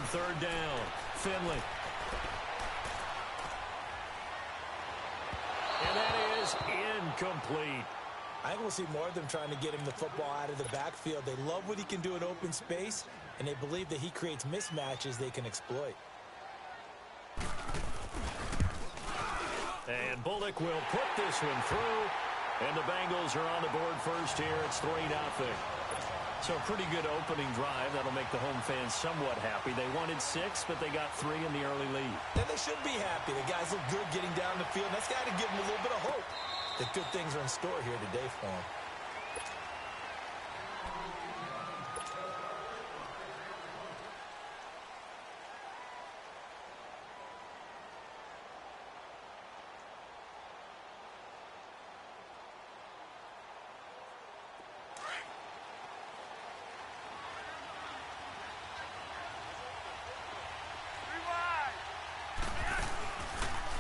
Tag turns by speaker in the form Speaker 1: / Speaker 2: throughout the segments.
Speaker 1: third down. Finley. And that is incomplete.
Speaker 2: I think we'll see more of them trying to get him the football out of the backfield. They love what he can do in open space, and they believe that he creates mismatches they can exploit.
Speaker 1: And Bullock will put this one through. And the Bengals are on the board first here. It's 3-0. So a pretty good opening drive. That'll make the home fans somewhat happy. They wanted 6, but they got 3 in the early lead.
Speaker 2: And they should be happy. The guys look good getting down the field. That's got to give them a little bit of hope that good things are in store here today for them.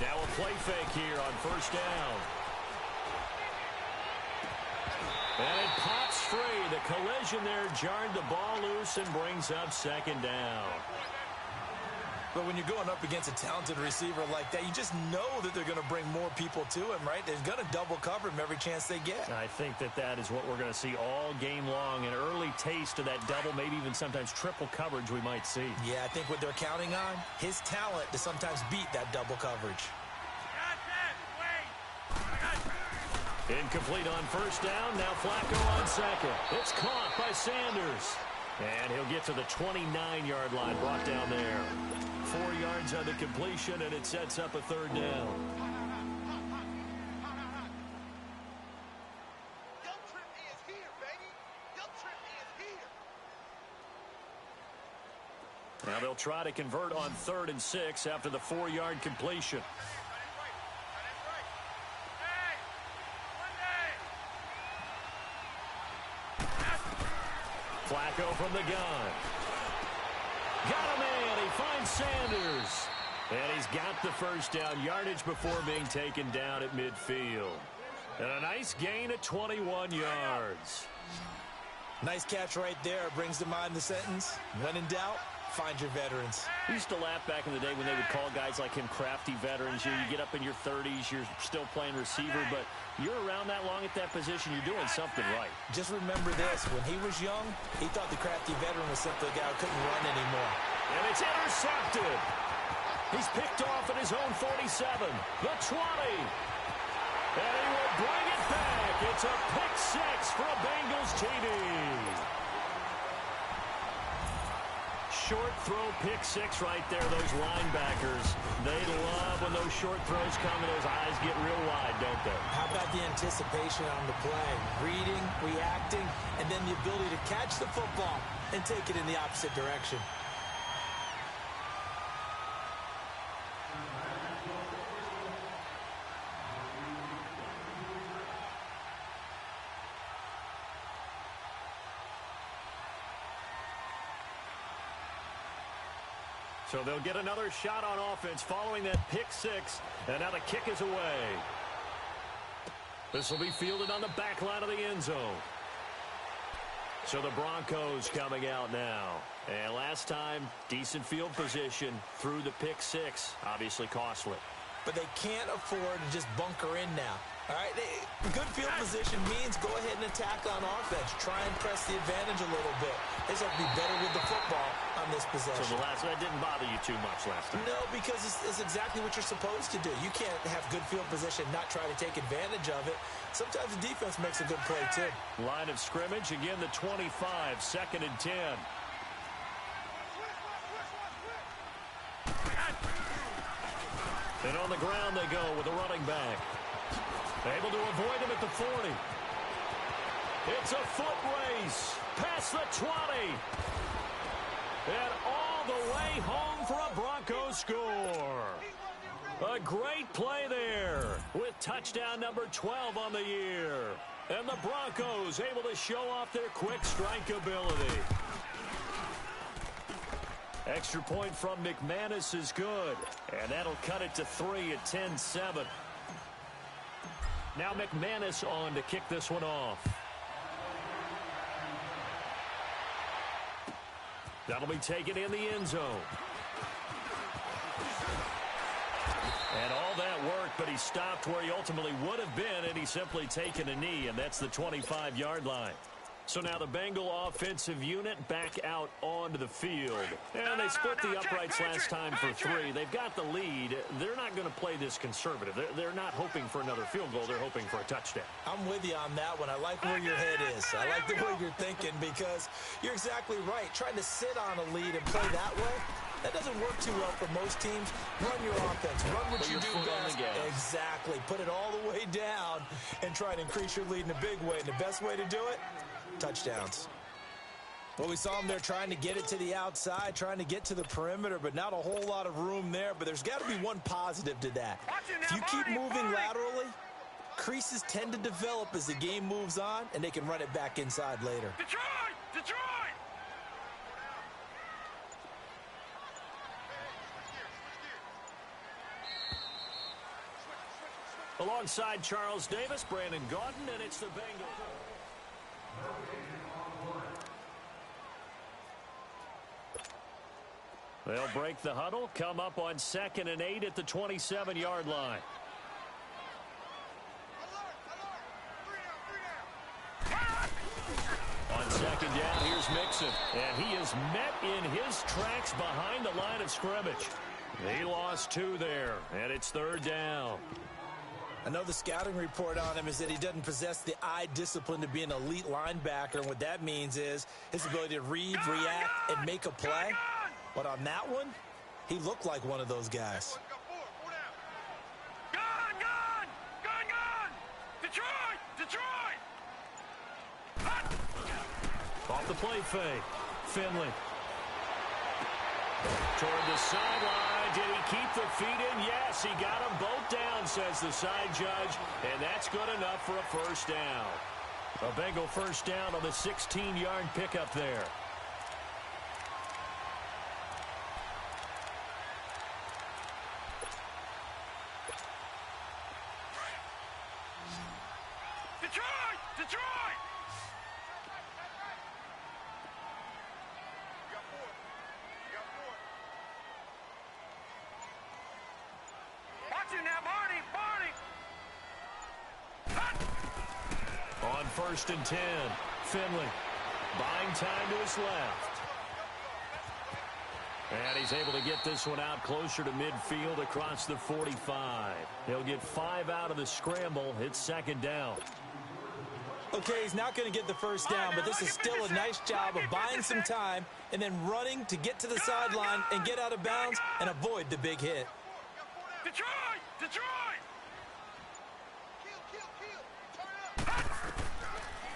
Speaker 1: Now a play fake here on first down. And it pops free. The collision there jarred the ball loose and brings up second down.
Speaker 2: But when you're going up against a talented receiver like that, you just know that they're going to bring more people to him, right? They're going to double cover him every chance they get.
Speaker 1: I think that is what we're going to see all game long. An early taste of that double, maybe even sometimes triple coverage we might see.
Speaker 2: Yeah, I think what they're counting on, his talent to sometimes beat that double coverage.
Speaker 1: Incomplete on first down. Now Flacco on second. It's caught by Sanders. And he'll get to the 29-yard line, brought down there. 4 yards on the completion, and it sets up a third down. Now they'll try to convert on 3rd and 6 after the 4-yard completion. Flacco from the gun. Got a man. He finds Sanders. And he's got the first down, yardage before being taken down at midfield. And a nice gain of 21 yards.
Speaker 2: Nice catch right there. Brings to mind the sentence, when in doubt, find your veterans.
Speaker 1: We used to laugh back in the day when they would call guys like him crafty veterans. You get up in your 30s, you're still playing receiver, but you're around that long at that position, you're doing something right.
Speaker 2: Just remember this, when he was young, he thought the crafty veteran was simply a guy who couldn't run anymore.
Speaker 1: And it's intercepted. He's picked off at his own 47, the 20. And he will bring it back. It's a pick 6 for a Bengals TD. Short throw pick 6 right there. Those linebackers, they love when those short throws come and those eyes get real wide, don't they?
Speaker 2: How about the anticipation on the play? Reading, reacting, and then the ability to catch the football and take it in the opposite direction.
Speaker 1: So they'll get another shot on offense following that pick 6. And now the kick is away. This will be fielded on the back line of the end zone. So the Broncos coming out now. And last time, decent field position through the pick 6. Obviously costly.
Speaker 2: But they can't afford to just bunker in now. All right, good field position means go ahead and attack on offense. Try and press the advantage a little bit. They just have to be better with the football on this possession.
Speaker 1: So that didn't bother you too much last time?
Speaker 2: No, because it's exactly what you're supposed to do. You can't have good field position, not try to take advantage of it. Sometimes the defense makes a good play, too.
Speaker 1: Line of scrimmage, again the 25, 2nd and 10. And on the ground they go with the running back. Able to avoid him at the 40. It's a foot race past the 20. And all the way home for a Broncos score. A great play there with touchdown number 12 on the year. And the Broncos able to show off their quick strike ability. Extra point from McManus is good. And that'll cut it to 3 at 10-7. Now McManus on to kick this one off. That'll be taken in the end zone. And all that work, but he stopped where he ultimately would have been, and he's simply taken a knee, and that's the 25-yard line. So now the Bengal offensive unit back out onto the field. And they split the uprights last time for 3. They've got the lead. They're not going to play this conservative. They're not hoping for another field goal. They're hoping for a touchdown.
Speaker 2: I'm with you on that one. I like where your head is. I like the way you're thinking because you're exactly right. Trying to sit on a lead and play that way, that doesn't work too well for most teams. Run your offense. Run what you do best. Exactly. Put it all the way down and try and increase your lead in a big way. And the best way to do it, touchdowns. Well, we saw them there trying to get it to the outside, trying to get to the perimeter, but not a whole lot of room there. But there's got to be one positive to that. If you keep moving laterally, creases tend to develop as the game moves on, and they can run it back inside later.
Speaker 3: Detroit!
Speaker 1: Alongside Charles Davis, Brandon Gaudin, and it's the Bengals. They'll break the huddle, come up on 2nd and 8 at the 27-yard line. On 2nd down, here's Mixon, and he is met in his tracks behind the line of scrimmage. He lost 2 there, and it's 3rd down.
Speaker 2: I know the scouting report on him is that he doesn't possess the eye discipline to be an elite linebacker, and what that means is his ability to read, react, and make a play. But on that one, he looked like one of those guys.
Speaker 3: Gun! Detroit!
Speaker 1: Off the play fake. Finley. Toward the sideline. Did he keep the feet in? Yes, he got them both down, says the side judge. And that's good enough for a first down. A Bengal first down on the 16-yard pickup there.
Speaker 3: Detroit! Watch it now, Barney!
Speaker 1: On 1st and 10, Finley buying time to his left. And he's able to get this one out closer to midfield across the 45. He'll get 5 out of the scramble. It's 2nd down.
Speaker 2: Okay, he's not going to get the first down, but this is still a nice job of buying some time and then running to get to the sideline and get out of bounds and avoid the big hit.
Speaker 3: Detroit!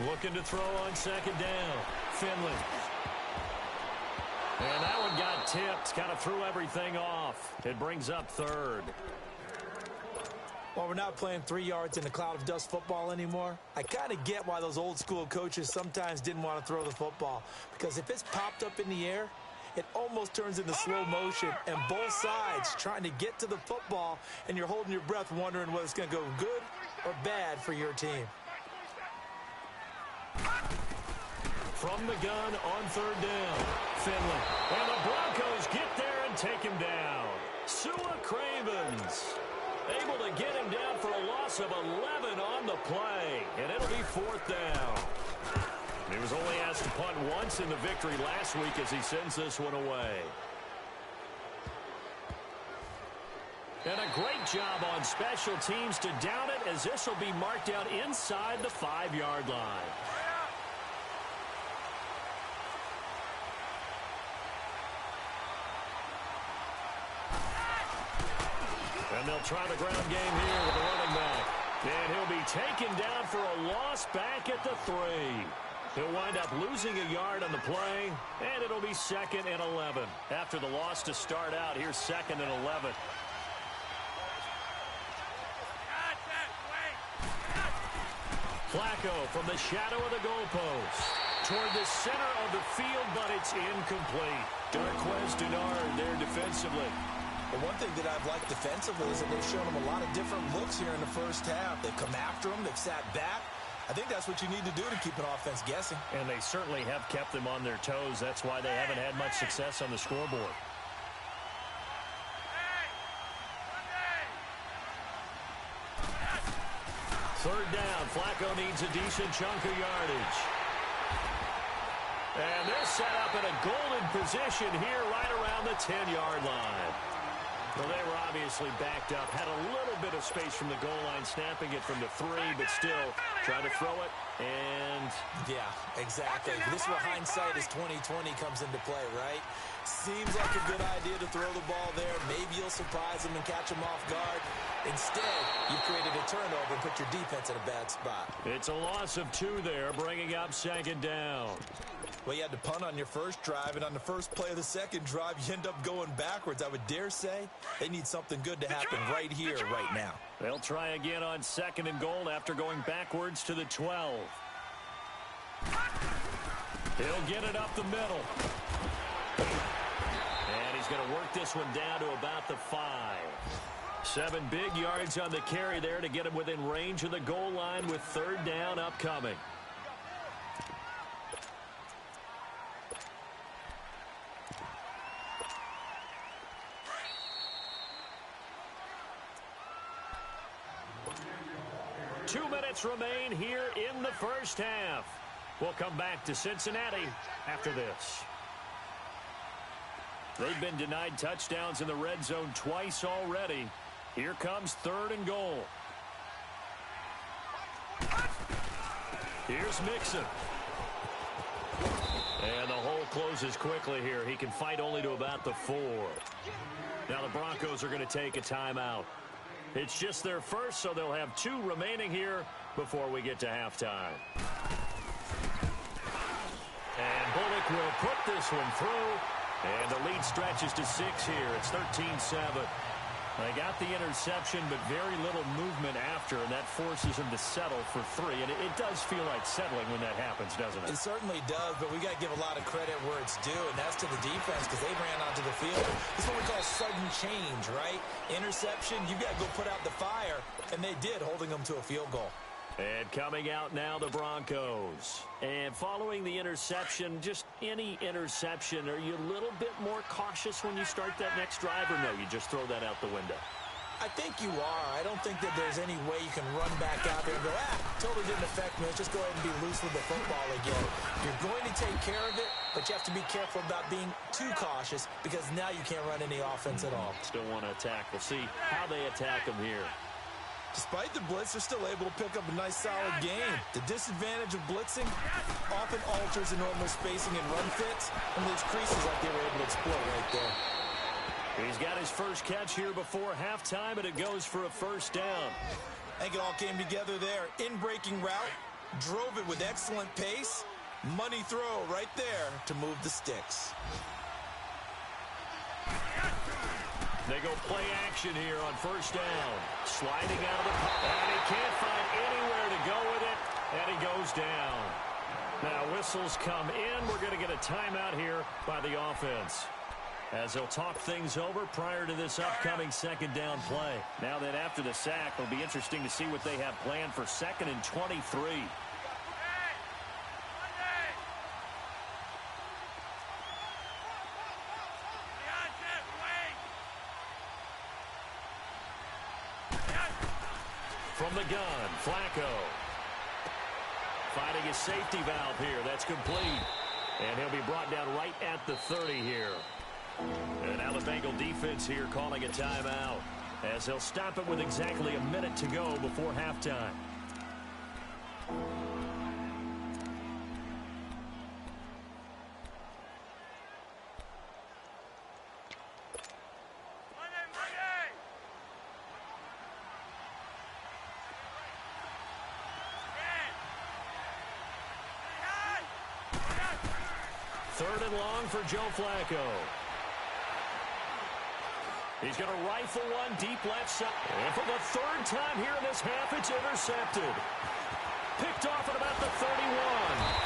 Speaker 1: Looking to throw on 2nd down. Finley. And that one got tipped. Kind of threw everything off. It brings up 3rd.
Speaker 2: While we're not playing 3 yards in a cloud of dust football anymore, I kind of get why those old school coaches sometimes didn't want to throw the football. Because if it's popped up in the air, it almost turns into slow motion, and both sides trying to get to the football, and you're holding your breath wondering whether it's going to go good or bad for your team.
Speaker 1: From the gun on 3rd down, Finley. And the Broncos get there and take him down. Sua Cravens able to get him down for a loss of 11 on the play, and it'll be 4th down. He was only asked to punt once in the victory last week as he sends this one away. And a great job on special teams to down it, as this will be marked out inside the 5-yard line. And they'll try the ground game here with the running back. And he'll be taken down for a loss back at the 3. He'll wind up losing a yard on the play, and it'll be 2nd and 11. After the loss to start out, here's 2nd and 11. Flacco from the shadow of the goalpost. Toward the center of the field, but it's incomplete. Darquez Denard there defensively.
Speaker 2: But one thing that I've liked defensively is that they've shown him a lot of different looks here in the first half. They've come after him. They've sat back. I think that's what you need to do to keep an offense guessing.
Speaker 1: And they certainly have kept them on their toes. That's why they haven't had much success on the scoreboard. Third down. Flacco needs a decent chunk of yardage. And they're set up in a golden position here right around the 10-yard line. Well, they were obviously backed up, had a little bit of space from the goal line, snapping it from the 3, but still trying to throw it, and...
Speaker 2: Yeah, exactly. This is where hindsight is 20/20 comes into play, right? Seems like a good idea to throw the ball there. Maybe you'll surprise them and catch them off guard. Instead, you've created a turnover and put your defense in a bad spot.
Speaker 1: It's a loss of 2 there, bringing up second down.
Speaker 2: Well, you had to punt on your first drive, and on the first play of the second drive, you end up going backwards. I would dare say they need something good to happen right here, right now.
Speaker 1: They'll try again on second and goal after going backwards to the 12. He'll get it up the middle. And he's going to work this one down to about the 5. 7 big yards on the carry there to get him within range of the goal line with third down upcoming. Two minutes remain here in the first half. We'll come back to Cincinnati after this. They've been denied touchdowns in the red zone twice already. Here comes third and goal. Here's Mixon. And the hole closes quickly here. He can fight only to about the 4. Now the Broncos are going to take a timeout. It's just their first, so they'll have 2 remaining here before we get to halftime. And Bullock will put this one through. And the lead stretches to 6 here. It's 13-7. They got the interception, but very little movement after, and that forces him to settle for 3. And it does feel like settling when that happens, doesn't it?
Speaker 2: It certainly does, but we got to give a lot of credit where it's due, and that's to the defense because they ran onto the field. This is what we call sudden change, right? Interception, you got to go put out the fire, and they did, holding them to a field goal.
Speaker 1: And coming out now, the Broncos. And following the interception, just any interception, are you a little bit more cautious when you start that next drive, or no, you just throw that out the window?
Speaker 2: I think you are. I don't think that there's any way you can run back out there and go, totally didn't affect me. Let's just go ahead and be loose with the football again. You're going to take care of it, but you have to be careful about being too cautious because now you can't run any offense at all.
Speaker 1: Still want to attack. We'll see how they attack them here.
Speaker 2: Despite the blitz, they're still able to pick up a nice, solid game. The disadvantage of blitzing often alters the normal spacing and run fits, and leaves creases like they were able to exploit right there.
Speaker 1: He's got his first catch here before halftime, and it goes for a first down.
Speaker 2: I think it all came together there. In-breaking route, drove it with excellent pace. Money throw right there to move the sticks.
Speaker 1: They go play action here on first down. Sliding out of the pocket. And he can't find anywhere to go with it. And he goes down. Now whistles come in. We're going to get a timeout here by the offense, as they'll talk things over prior to this upcoming second down play. Now that after the sack, it'll be interesting to see what they have planned for second and 23. From the gun, Flacco. Finding his safety valve here. That's complete. And he'll be brought down right at the 30 here. And now the Bengal defense here calling a timeout, as they'll stop it with exactly a minute to go before halftime. Third and long for Joe Flacco. He's going to rifle one deep left side. And for the third time here in this half, it's intercepted. Picked off at about the 31.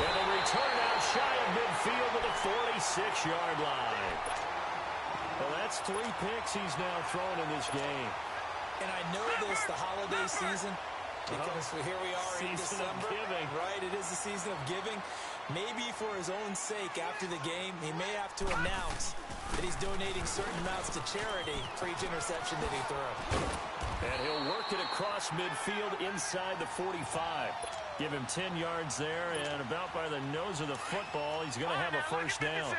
Speaker 1: And a return out shy of midfield to the 46-yard line. Well, that's 3 picks he's now thrown in this game.
Speaker 2: And I know this, the holiday season, Because here we are in December. Right, it is the season of giving. Maybe for his own sake, after the game, he may have to announce that he's donating certain amounts to charity for each interception that he throws.
Speaker 1: And he'll work it across midfield inside the 45. Give him 10 yards there, and about by the nose of the football, he's going to have a first down.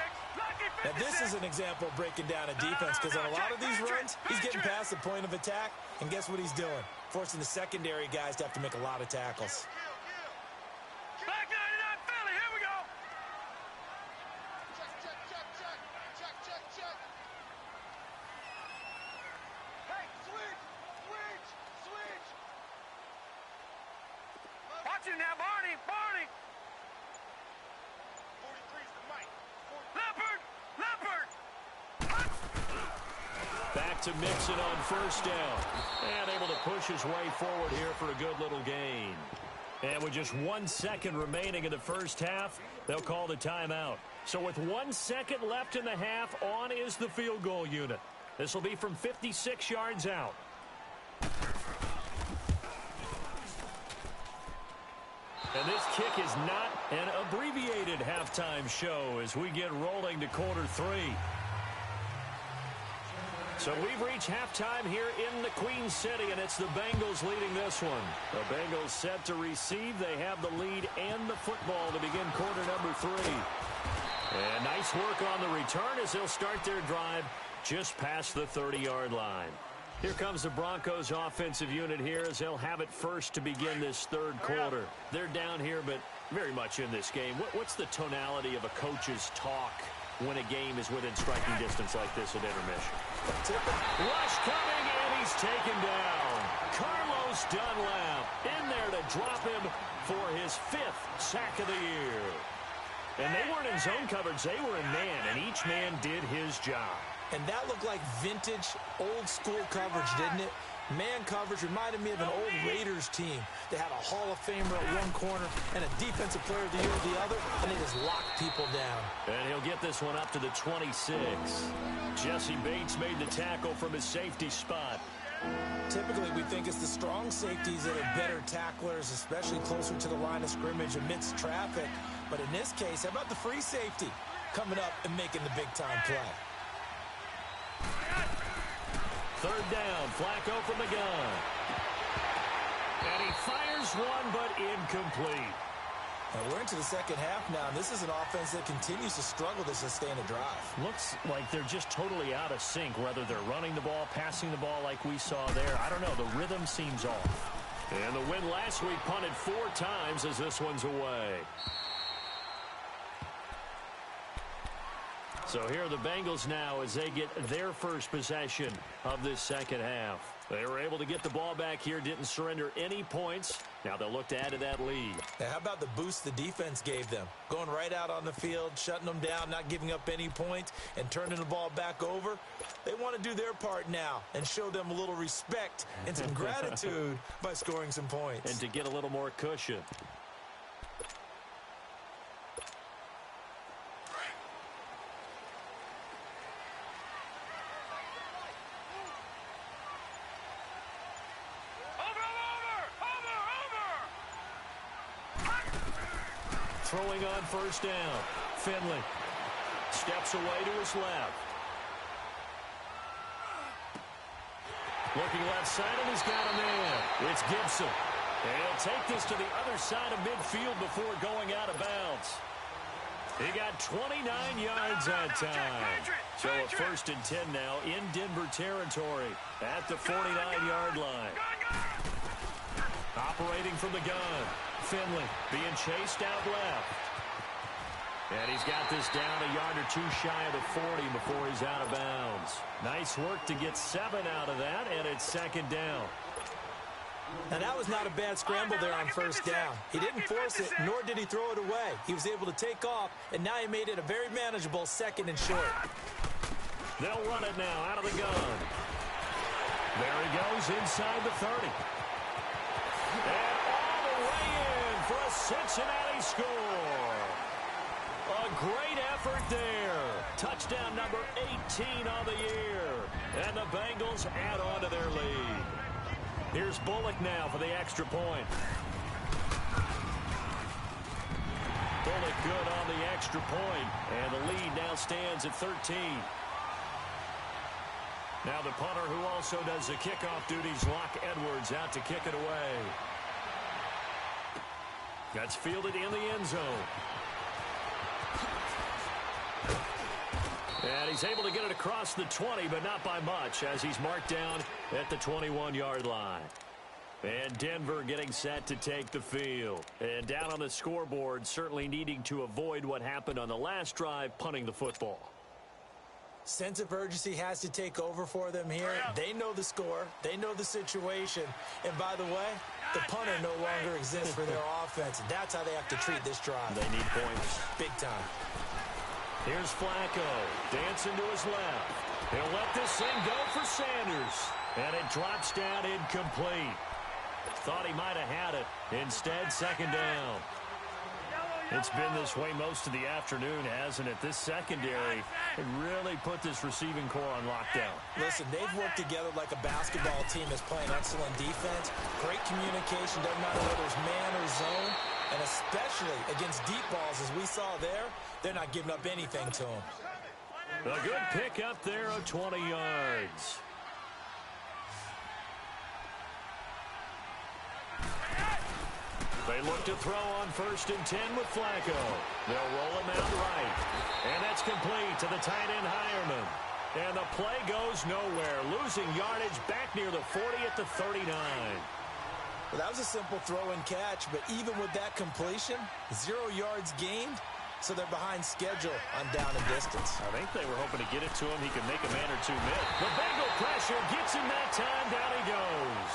Speaker 2: Now, this is an example of breaking down a defense, because on a lot of these runs, he's getting past the point of attack, and guess what he's doing? Forcing the secondary guys to have to make a lot of tackles.
Speaker 3: Back 99 Philly, here we go. Check. Hey, switch. Watch it now, Barney. 43's the mic. Leopard.
Speaker 1: Back to Mixon on first down. And able to push his way forward here for a good little gain. And with just 1 second remaining in the first half, they'll call the timeout. So with 1 second left in the half, on is the field goal unit. This will be from 56 yards out. And this kick is not an abbreviated halftime show as we get rolling to quarter 3. So we've reached halftime here in the Queen City, and it's the Bengals leading this one. The Bengals set to receive. They have the lead and the football to begin quarter number 3. And nice work on the return as they'll start their drive just past the 30-yard line. Here comes the Broncos offensive unit here as they'll have it first to begin this third quarter. They're down here, but very much in this game. What's the tonality of a coach's talk when a game is within striking distance like this at intermission? Rush coming, and he's taken down. Carlos Dunlap in there to drop him for his 5th sack of the year. And they weren't in zone coverage. They were in man, and each man did his job.
Speaker 2: And that looked like vintage, old-school coverage, didn't it? Man coverage reminded me of an old Raiders team. They had a Hall of Famer at one corner and a Defensive Player of the Year at the other, and they just locked people down.
Speaker 1: And he'll get this one up to the 26. Jesse Bates made the tackle from his safety spot.
Speaker 2: Typically, we think it's the strong safeties that are better tacklers, especially closer to the line of scrimmage amidst traffic. But in this case, how about the free safety coming up and making the big-time play?
Speaker 1: Third down, Flacco from the gun. And he fires one, but incomplete.
Speaker 2: And we're into the second half now, and this is an offense that continues to struggle to sustain a drive.
Speaker 1: Looks like they're just totally out of sync, whether they're running the ball, passing the ball like we saw there. I don't know, the rhythm seems off. And the win last week punted 4 times as this one's away. So here are the Bengals now as they get their first possession of this second half. They were able to get the ball back here, didn't surrender any points. Now they'll look to add to that lead.
Speaker 2: Now, how about the boost the defense gave them? Going right out on the field, shutting them down, not giving up any points, and turning the ball back over. They want to do their part now and show them a little respect and some gratitude by scoring some points.
Speaker 1: And to get a little more cushion. Throwing on first down. Finley steps away to his left. Looking left side, and he's got a man. It's Gibson. And he'll take this to the other side of midfield before going out of bounds. He got 29 yards that time. So a 1st and 10 now in Denver territory at the 49-yard line. Operating from the gun. Finley being chased out left. And he's got this down a yard or 2 shy of the 40 before he's out of bounds. Nice work to get 7 out of that, and it's 2nd down.
Speaker 2: Now, that was not a bad scramble there on first down. He didn't force it, nor did he throw it away. He was able to take off, and now he made it a very manageable 2nd and short.
Speaker 1: They'll run it now out of the gun. There he goes inside the 30. And all the way in for a Cincinnati score. A great effort there. Touchdown number 18 on the year. And the Bengals add on to their lead. Here's Bullock now for the extra point. Bullock good on the extra point, and the lead now stands at 13. Now the punter, who also does the kickoff duties, Locke Edwards, out to kick it away. That's fielded in the end zone. And he's able to get it across the 20, but not by much, as he's marked down at the 21-yard line. And Denver getting set to take the field. And down on the scoreboard, certainly needing to avoid what happened on the last drive, punting the football.
Speaker 2: Sense of urgency has to take over for them here. They know the score. They know the situation. And by the way, the punter no longer exists for their offense. That's how they have to treat this drive.
Speaker 1: They need points.
Speaker 2: Big time.
Speaker 1: Here's Flacco, dancing to his left. He'll let this thing go for Sanders. And it drops down incomplete. Thought he might have had it. Instead, second down. It's been this way most of the afternoon, hasn't it? This secondary really put this receiving core on lockdown.
Speaker 2: Listen, they've worked together like a basketball team that's playing excellent defense. Great communication, doesn't matter whether it's man or zone. And especially against deep balls, as we saw there, they're not giving up anything to them.
Speaker 1: A good pick up there of 20 yards. They look to throw on 1st and 10 with Flacco. They'll roll him out right. And that's complete to the tight end Hireman. And the play goes nowhere. Losing yardage back near the 40 at the 39.
Speaker 2: Well, that was a simple throw and catch, but even with that completion, 0 yards gained, so they're behind schedule on down and distance.
Speaker 1: I think they were hoping to get it to him. He could make a man or two miss. The Bengal pressure gets him that time. Down he goes.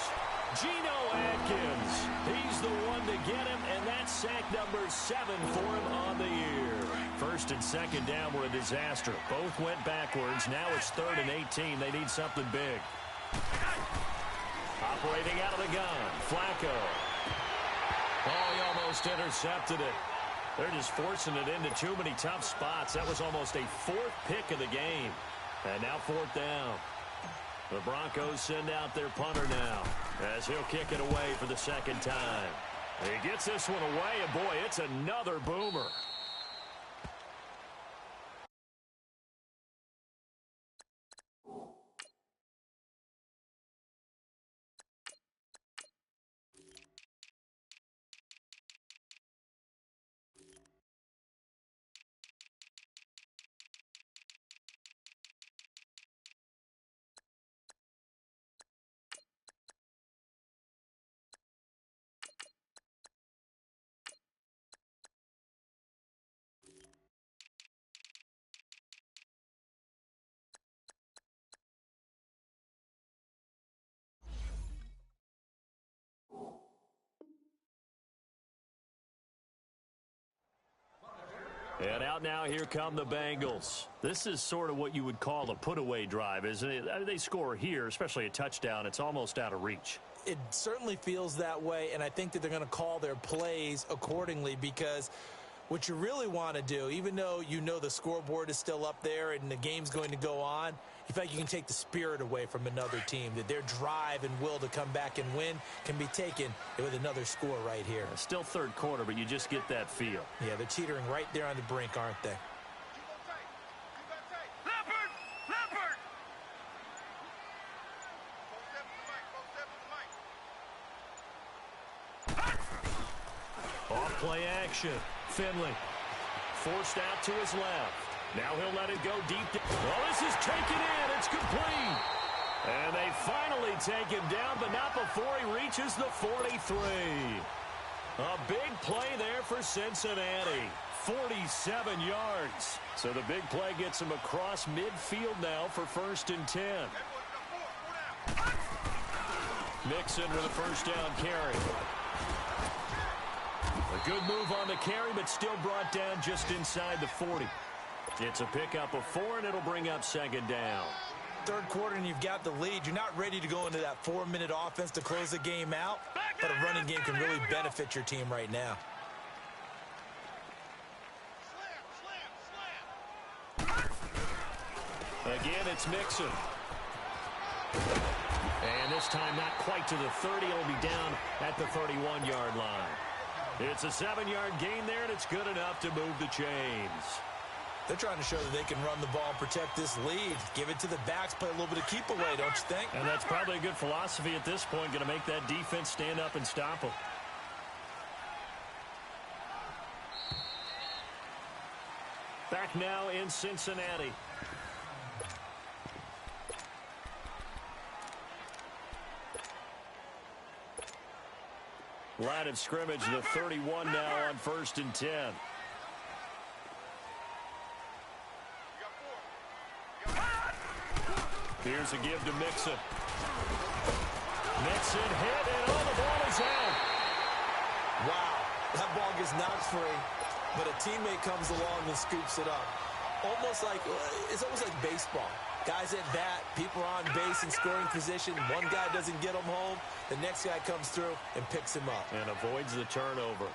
Speaker 1: Geno Atkins. He's the one to get him, and that's sack number 7 for him on the year. 1st and 2nd down were a disaster. Both went backwards. Now it's 3rd and 18. They need something big. Operating out of the gun, Flacco. Oh, he almost intercepted it. They're just forcing it into too many tough spots. That was almost a 4th pick of the game. And now 4th down. The Broncos send out their punter now, as he'll kick it away for the 2nd time. He gets this one away, and boy, it's another boomer. And out now, here come the Bengals. This is sort of what you would call a put-away drive, isn't it? They score here, especially a touchdown. It's almost out of reach.
Speaker 2: It certainly feels that way, and I think that they're going to call their plays accordingly, because what you really want to do, even though you know the scoreboard is still up there and the game's going to go on, you feel like you can take the spirit away from another team, that their drive and will to come back and win can be taken with another score right here.
Speaker 1: Still 3rd quarter, but you just get that feel.
Speaker 2: Yeah, they're teetering right there on the brink, aren't they?
Speaker 3: Leopard!
Speaker 1: Off play action. Finley forced out to his left. Now he'll let it go deep. Oh, this is taken in. It's complete. And they finally take him down, but not before he reaches the 43. A big play there for Cincinnati. 47 yards. So the big play gets him across midfield now for 1st and 10. Mixon with a 1st down carry. A good move on the carry, but still brought down just inside the 40. It's a pickup of 4, and it'll bring up 2nd down.
Speaker 2: 3rd quarter, and you've got the lead. You're not ready to go into that 4-minute offense to close the game out, but a running game can really benefit your team right now.
Speaker 1: Again, it's Mixon. And this time not quite to the 30. It'll be down at the 31-yard line. It's a 7-yard gain there, and it's good enough to move the chains.
Speaker 2: They're trying to show that they can run the ball and protect this lead. Give it to the backs, play a little bit of keep away, don't you think?
Speaker 1: And that's probably a good philosophy at this point, going to make that defense stand up and stop them. Back now in Cincinnati. Line of scrimmage, the 31 now on 1st and 10. Here's a give to Mixon. Mixon hit, and oh, the ball is out.
Speaker 2: Wow, that ball gets knocked free, but a teammate comes along and scoops it up. It's almost like baseball. Guys at bat, people are on base in scoring position. One guy doesn't get him home. The next guy comes through and picks him up.
Speaker 1: And avoids the turnover.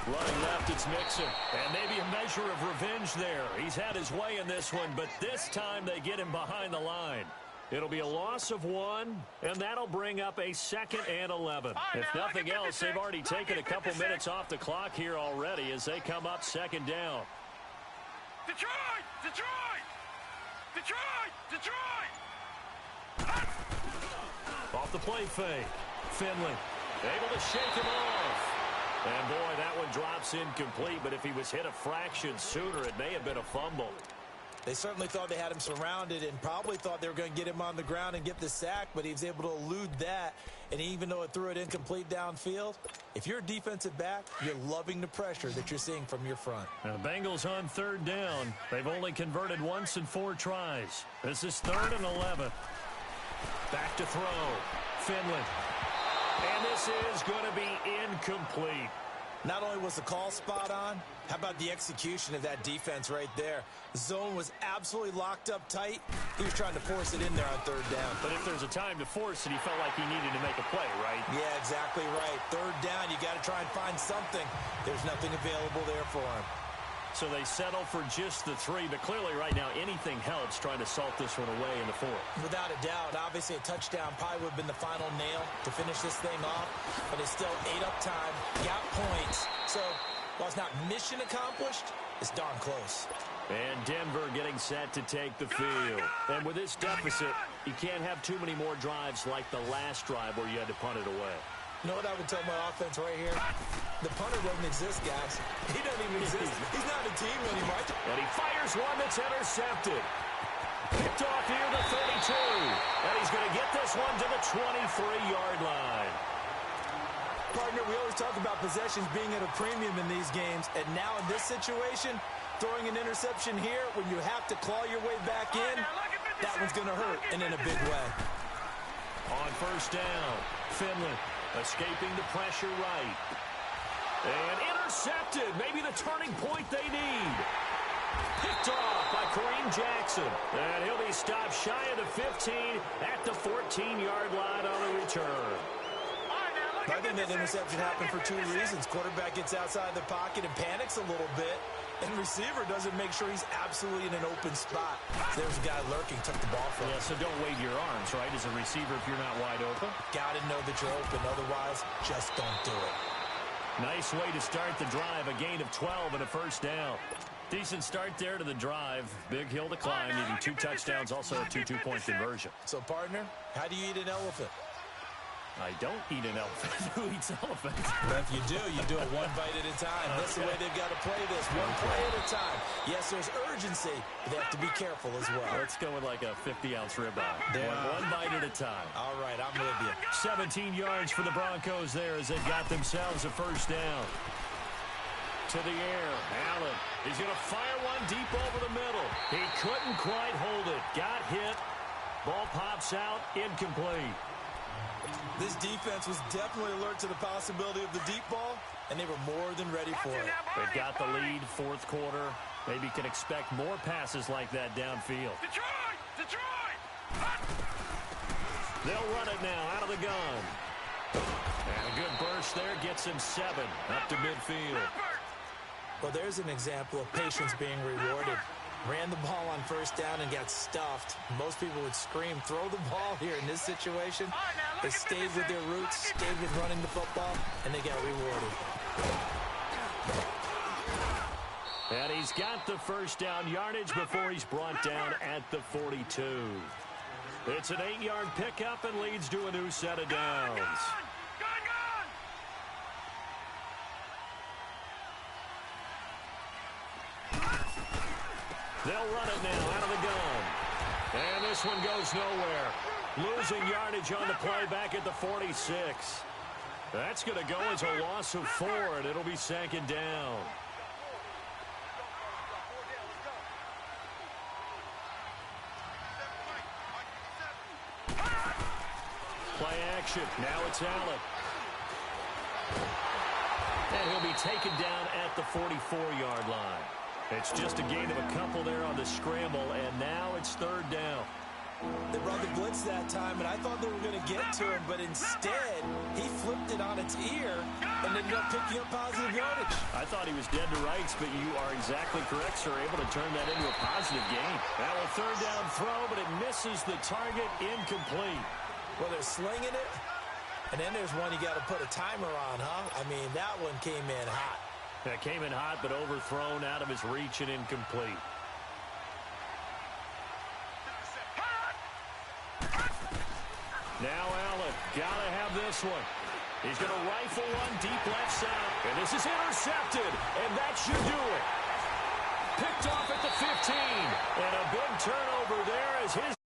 Speaker 1: Running left, it's Mixon. And maybe a measure of revenge there. He's had his way in this one, but this time they get him behind the line. It'll be a loss of 1, and that'll bring up a 2nd and 11. If nothing else, they've already taken a couple minutes off the clock here already as they come up 2nd down.
Speaker 3: Detroit! Detroit! Detroit! Detroit!
Speaker 1: Off the play fake. Finley able to shake him off. And, boy, that one drops incomplete, but if he was hit a fraction sooner, it may have been a fumble.
Speaker 2: They certainly thought they had him surrounded and probably thought they were going to get him on the ground and get the sack, but he was able to elude that. And even though it threw it incomplete downfield, if you're a defensive back, you're loving the pressure that you're seeing from your front.
Speaker 1: Now the Bengals on 3rd down. They've only converted once in 4 tries. This is 3rd and 11. Back to throw. Finley. And this is going to be incomplete.
Speaker 2: Not only was the call spot on, how about the execution of that defense right there? The zone was absolutely locked up tight. He was trying to force it in there on 3rd down.
Speaker 1: But if there's a time to force it, he felt like he needed to make a play, right?
Speaker 2: Yeah, exactly right. 3rd down, you got to try and find something. There's nothing available there for him.
Speaker 1: So they settle for just the 3, but clearly right now anything helps trying to salt this one away in the 4th.
Speaker 2: Without a doubt, obviously a touchdown probably would have been the final nail to finish this thing off, but it's still 8 up time, got points. So while it's not mission accomplished, it's darn close.
Speaker 1: And Denver getting set to take the field. And with this deficit, you can't have too many more drives like the last drive where you had to punt it away.
Speaker 2: You know what I would tell my offense right here? The punter doesn't exist, guys. He doesn't even exist. He's not a team anymore.
Speaker 1: And he fires one that's intercepted. Picked off near the 32. And he's going to get this one to the 23-yard line.
Speaker 2: Partner, we always talk about possessions being at a premium in these games. And now in this situation, throwing an interception here when you have to claw your way back in, that one's going to hurt and in a big way.
Speaker 1: On 1st down, Finley escaping the pressure right. And intercepted. Maybe the turning point they need. Picked off by Kareem Jackson. And he'll be stopped shy of the 15 at the 14-yard line on the return.
Speaker 2: I think that interception happened for 2 reasons. Quarterback gets outside the pocket and panics a little bit. And receiver doesn't make sure he's absolutely in an open spot. So there's a guy lurking, took the ball from him.
Speaker 1: Yeah, so don't wave your arms, right, as a receiver if you're not wide open.
Speaker 2: Got to know that you're open. Otherwise, just don't do it.
Speaker 1: Nice way to start the drive. A gain of 12 and a 1st down. Decent start there to the drive. Big hill to climb, needing 2 touchdowns, also a 2 two-point conversion.
Speaker 2: So, partner, how do you eat an elephant?
Speaker 1: I don't eat an elephant. Who eats elephants?
Speaker 2: But if you do it 1 bite at a time. That's the way they've got to play this. 1 play at a time. Yes, there's urgency, but they have to be careful as well.
Speaker 1: Let's go with like a 50-ounce ribeye. One bite at a time.
Speaker 2: All right, I'm with you.
Speaker 1: 17 yards for the Broncos there as they've got themselves a 1st down. To the air, Allen. He's going to fire one deep over the middle. He couldn't quite hold it. Got hit. Ball pops out, incomplete.
Speaker 2: This defense was definitely alert to the possibility of the deep ball, and they were more than ready for it.
Speaker 1: They've got the lead, 4th quarter. Maybe can expect more passes like that downfield.
Speaker 3: Detroit! Detroit!
Speaker 1: They'll run it now out of the gun. And a good burst there gets him 7 up to midfield.
Speaker 2: Well, there's an example of patience being rewarded. Ran the ball on first down and got stuffed. Most people would scream, throw the ball here in this situation. They stayed with their roots, stayed with running the football, and they got rewarded.
Speaker 1: And he's got the first down yardage before he's brought down at the 42. It's an 8-yard pickup and leads to a new set of downs. They'll run it now out of the gun. And this one goes nowhere. Losing yardage on the play back at the 46. That's going to go as a loss of 4, and it'll be second down. Play action. Now it's Allen. And he'll be taken down at the 44-yard line. It's just a gain of a couple there on the scramble, and now it's third down.
Speaker 2: They brought the blitz that time, and I thought they were going to get to him, but instead, he flipped it on its ear and ended up picking up positive yardage.
Speaker 1: I thought he was dead to rights, but you are exactly correct, sir. Able to turn that into a positive gain. Now a third down throw, but it misses the target, incomplete.
Speaker 2: Well, they're slinging it, and then there's one you got to put a timer on, huh? I mean, that one came in hot.
Speaker 1: That came in hot, but overthrown out of his reach and incomplete. Now Allen, gotta have this one. He's going to rifle one deep left side. And this is intercepted, and that should do it. Picked off at the 15. And a big turnover there as his